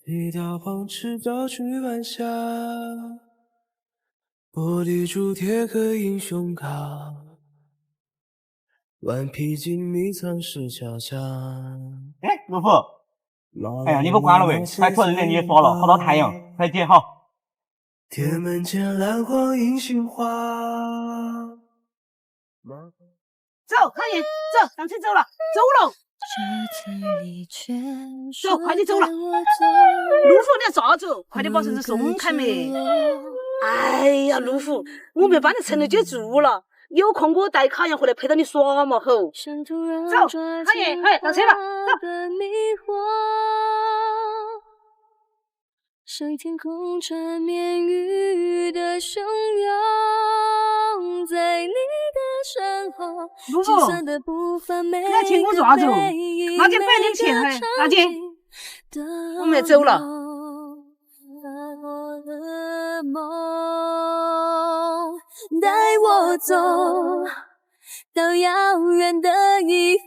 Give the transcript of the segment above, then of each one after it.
一道黄池岛去晚霞，玻璃珠贴个英雄卡，顽皮筋迷藏石桥下。哎，陆父，哎呀，你不关了喂，快托人来你也说了，好多太阳，快接好。天门前蓝黄银杏花。走，快点走，上车走了，走了。走，快点走了。陆父，你要咋走？快点把绳子松开没？哎呀，陆父，我没帮你城里接住了，有空我带卡阳回来陪到你耍嘛吼。走，卡爷，快上车了，走。谁天空缠绵雨的汹涌，在你的身后，计算的步伐每那钱我抓住，那就摆点钱嘿，那钱我们走了。带我走到遥远的以后，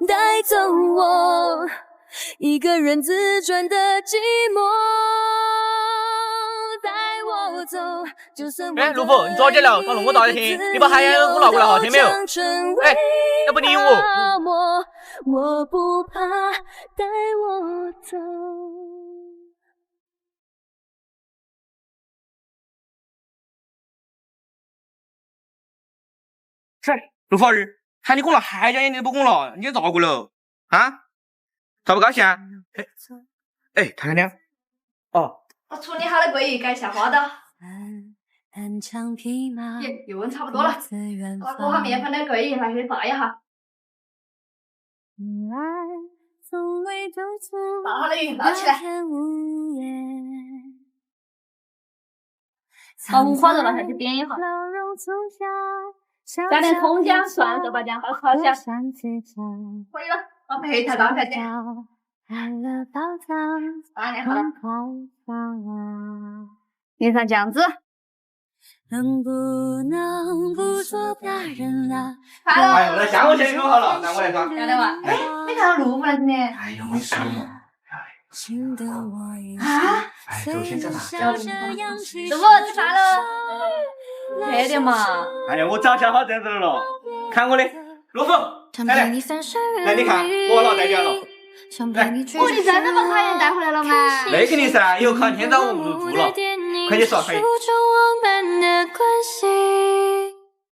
带走我一个人自转的寂寞，带我走。就算哎，陆父，你着急了，到弄我大一听，你把海洋给我拿过来哈，听没有？哎，要不理我。我不怕，带我走。是，陆法儿，喊你供了海家眼你都不供了，你咋过了？啊？咋不高兴啊？哎，看看你。哦，我处理好了桂鱼，改一下花刀。耶，油温差不多了，我裹好面粉的桂鱼拿去炸一下。炸好的鱼捞起来。把五花肉拿下去煸一下。加点葱姜蒜豆瓣酱好炒一下。可以了，把配菜倒下去。放好了。淋上酱汁。能不能不做大人了？哎呀，那下午先弄好了，那我来抓。要得嘛？哎，你看到陆父来着呢？哎呀，我说嘛。啊？哎，就先在那。师傅吃饭了。快点嘛！哎呀，我早想好这样子了，看我的，陆父，来，你看，我老带点了。来，哦，你真的把卡宴带回来了吗？那肯定噻，有卡天早我们入住了，快点说，快点。